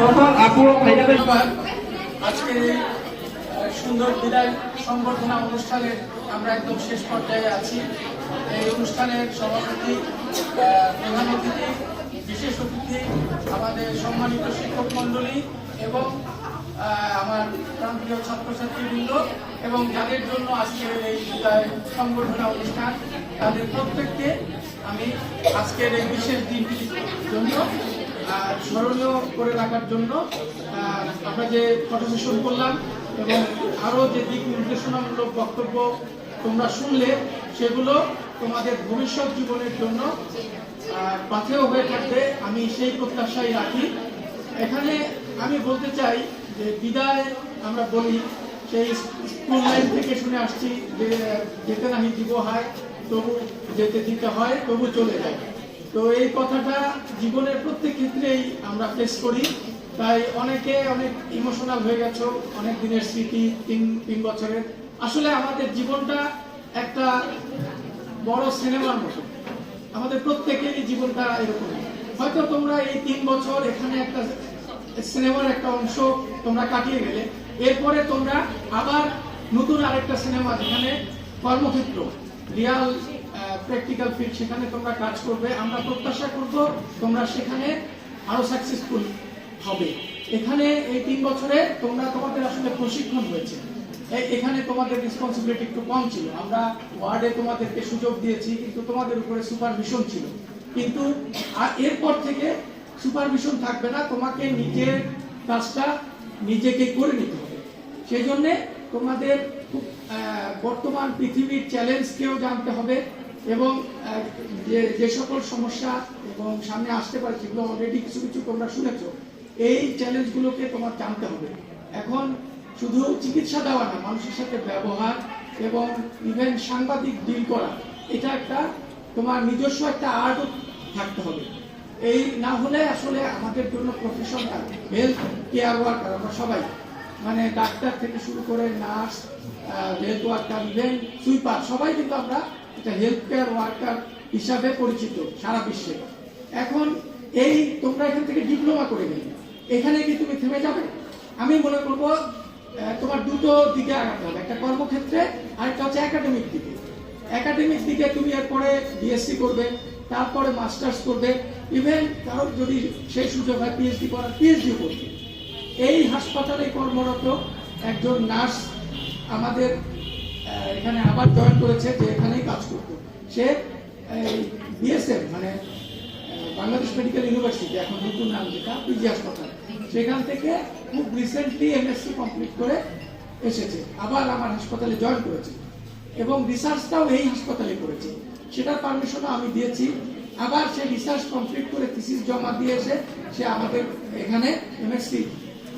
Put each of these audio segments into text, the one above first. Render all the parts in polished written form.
প্রথম আপু ভাইয়াদের আজকে সুন্দর বিদায় সংবর্ধনা অনুষ্ঠানের আমরা একদম শেষ পর্যায়ে আছি। এই অনুষ্ঠানের সভাপতি, প্রধান অতিথি, বিশেষ অতিথি, আমাদের সম্মানিত শিক্ষক মন্ডলী এবং আমার প্রান্তীয় ছাত্রছাত্রীবৃন্দ এবং যাদের জন্য আজকের এই বিদায় সংবর্ধনা অনুষ্ঠান, তাদের প্রত্যেককে আমি আজকের এই বিশেষ দিনটির জন্য স্মরণীয় করে রাখার জন্য আমরা যে ফটো সেশন করলাম এবং আরও যে দিক নির্দেশনামূলক বক্তব্য তোমরা শুনলে, সেগুলো তোমাদের ভবিষ্যৎ জীবনের জন্য পাথেয় হয়ে থাকবে, আমি সেই প্রত্যাশাই রাখি। এখানে আমি বলতে চাই যে বিদায় আমরা বলি, সেই স্কুল লাইফ থেকে শুনে আসছি যে যেতে নাহি দিব হয়, তবু যেতে দিতে হয়, তবু চলে যায়। তো এই কথাটা জীবনের প্রত্যেক ক্ষেত্রেই আমরা ফেস করি, তাই অনেকে অনেক ইমোশনাল হয়ে গেছো, অনেক দিনের স্মৃতি, তিন বছরের। আসলে আমাদের জীবনটা একটা বড় সিনেমার মতো, আমাদের প্রত্যেকেরই জীবনটা এরকম। হয়তো তোমরা এই 3 বছর এখানে একটা সিনেমার একটা অংশ তোমরা কাটিয়ে গেলে, এরপরে তোমরা আবার নতুন আরেকটা সিনেমা, যেখানে কর্মক্ষেত্র, রিয়াল প্র্যাকটিক্যাল ফিল্ড, সেখানে তোমরা কাজ করবে। আমরা প্রত্যাশা করব তোমরা সেখানে আরো সাকসেসফুল হবে। এখানে এই 3 বছরে তোমরা তোমাদের আসলে প্রশিক্ষণ হয়েছে, এখানে তোমাদের রেসপন্সিবিলিটি একটু কম ছিল। আমরা ওয়ার্ডে তোমাদেরকে সুযোগ দিয়েছি, কিন্তু তোমাদের উপরে সুপারভিশন ছিল। কিন্তু এরপর থেকে সুপারভিশন থাকবে না, তোমাকে নিজের কাজটা নিজেকে করে নিতে হবে। সেই জন্যে তোমাদের বর্তমান পৃথিবীর চ্যালেঞ্জকেও জানতে হবে এবং যে সকল সমস্যা এবং সামনে আসতে পারে, সেগুলো অলরেডি কিছু কিছু তোমরা শুনেছো, এই চ্যালেঞ্জগুলোকে তোমার জানতে হবে। এখন শুধু চিকিৎসা দেওয়া না, মানুষের সাথে ব্যবহার এবং ইভেন সাংবাদিক ডিল করা, এটা একটা তোমার নিজস্ব একটা আর্টও থাকতে হবে। এই না হলে আসলে আমাদের জন্য প্রফেশনটা হেলথ কেয়ার ওয়ার্কার, আমরা সবাই, মানে ডাক্তার থেকে শুরু করে nurse, health worker, even sweeper, সবাই কিন্তু আমরা একটা হেলথ কেয়ার ওয়ার্কার হিসাবে পরিচিত সারা বিশ্বে। এখন এই তোমরা এখান থেকে ডিপ্লোমা করে গেলে, এখানে কি তুমি থেমে যাবে? আমি মনে করবো তোমার দুটো দিকে আগাতে হবে, একটা কর্মক্ষেত্রে, আরেকটা হচ্ছে একাডেমিক দিকে। একাডেমিক দিকে তুমি এরপরে বিএসসি করবে, তারপরে মাস্টার্স করবে, ইভেন কারোর যদি সেই সুযোগ হয় পিএইচডি করার, পিএইচডিও করবে। এই হাসপাতালে কর্মরত একজন নার্স আমাদের এখানে আবার জয়েন করেছে, যে এখানেই কাজ করতো। সে বিএসএম মানে বাংলাদেশ মেডিকেল ইউনিভার্সিটি, এখন নতুন নাম যেটা পিজি হাসপাতাল, সেখান থেকে খুব রিসেন্টলি এমএসসি কমপ্লিট করে এসেছে, আবার আমার হাসপাতালে জয়েন করেছে এবং রিসার্চটাও এই হাসপাতালে করেছে। সেটার পারমিশনও আমি দিয়েছি। আবার সে রিসার্চ কমপ্লিট করে থিসিস জমা দিয়ে এসে সে আমাদের এখানে এমএসসি,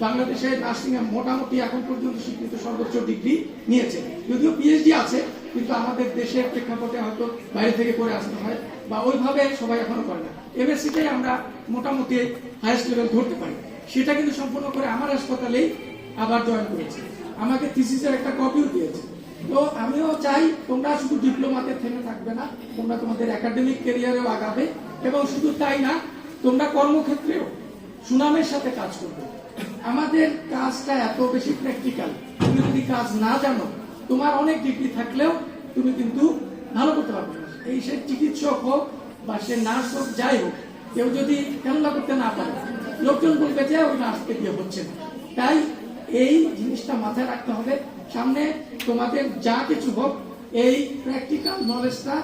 বাংলাদেশে নার্সিং এ মোটামুটি এখন পর্যন্ত স্বীকৃত সর্বোচ্চ ডিগ্রি নিয়েছে। যদিও পিএইচডি আছে, কিন্তু আমাদের দেশের প্রেক্ষাপটে হয়তো বাইরে থেকে করে আসতে হয়, বা ওইভাবে সবাই এখনো করে না। এমএসসিটাই আমরা মোটামুটি হাইয়েস্ট লেভেল ধরতে পারি। সেটা কিন্তু সম্পূর্ণ করে আমার হাসপাতালেই আবার জয়েন করেছে, আমাকে থিসিসের একটা কপিও দিয়েছে। তো আমিও চাই তোমরা শুধু ডিপ্লোমাতে থেমে থাকবে না, তোমরা তোমাদের একাডেমিক ক্যারিয়ারেও আগাবে, এবং শুধু তাই না, তোমরা কর্মক্ষেত্রেও সুনামের সাথে কাজ করবে। আমাদের কাজটা এত বেশি প্র্যাকটিক্যাল, তুমি যদি কাজ না জানো, তোমার অনেক ডিগ্রি থাকলেও তুমি কিন্তু ভালো করতে পারবে না। এই সে চিকিৎসক হোক বা সে নার্স হোক, যাই হোক, কেউ যদি খেলা করতে না পারে, লোকজন বলবে যে ওই নার্সকে দিয়ে হচ্ছে না। তাই এই জিনিসটা মাথায় রাখতে হবে। সামনে তোমাদের যা কিছু হোক, এই প্র্যাকটিক্যাল নলেজটা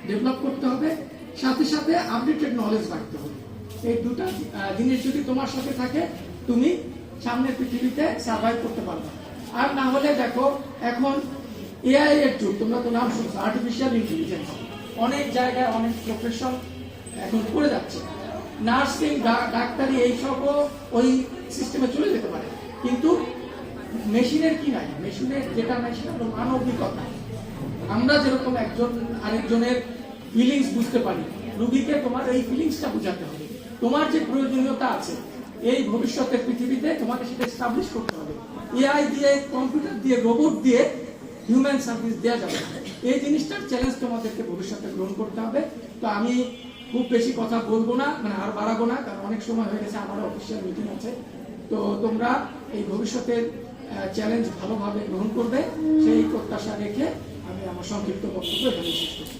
ডেভেলপ করতে হবে, সাথে সাথে আপডেটেড নলেজ রাখতে হবে। এই দুটা জিনিস যদি তোমার সাথে থাকে, তুমি সামনের পৃথিবীতে সার্ভাইভ করতে পারবে। আর না হলে দেখো, এখন এআই এর যুগ, তোমরা তো নাম শুনছো, আর্টিফিশিয়াল ইন্টেলিজেন্স, অনেক জায়গায় অনেক প্রফেশন এখন করে যাচ্ছে। নার্সিং, ডাক্তারি, এইসবও ওই সিস্টেমে চলে যেতে পারে, কিন্তু মেশিনের কি নাই, মেশিনের যেটা নাই সেটা হলো মানবিকতা। আমরা যেরকম একজন আরেকজনের ফিলিংস বুঝতে পারি, রুগীকে তোমার এই ফিলিংসটা বুঝাতে হবে। তোমার যে প্রয়োজনীয়তা আছে এই ভবিষ্যতের পৃথিবীতে, তোমাকে সেটা এস্টাবলিশ করতে হবে। এআই দিয়ে, কম্পিউটার দিয়ে, রোবট দিয়ে হিউম্যান সার্ভিস দেওয়া যাবে। এই জিনিসটার চ্যালেঞ্জ তোমাদেরকে ভবিষ্যতে গ্রহণ করতে হবে। তো আমি খুব বেশি কথা বলবো না, মানে আর বাড়াবো না, কারণ অনেক সময় হয়ে গেছে, আমারও অফিসিয়াল মিটিং আছে। তো তোমরা এই ভবিষ্যতের চ্যালেঞ্জ ভালোভাবে গ্রহণ করবে, সেই প্রত্যাশা রেখে আমি আমার সংক্ষিপ্ত বক্তব্য এখানে শেষ করছি।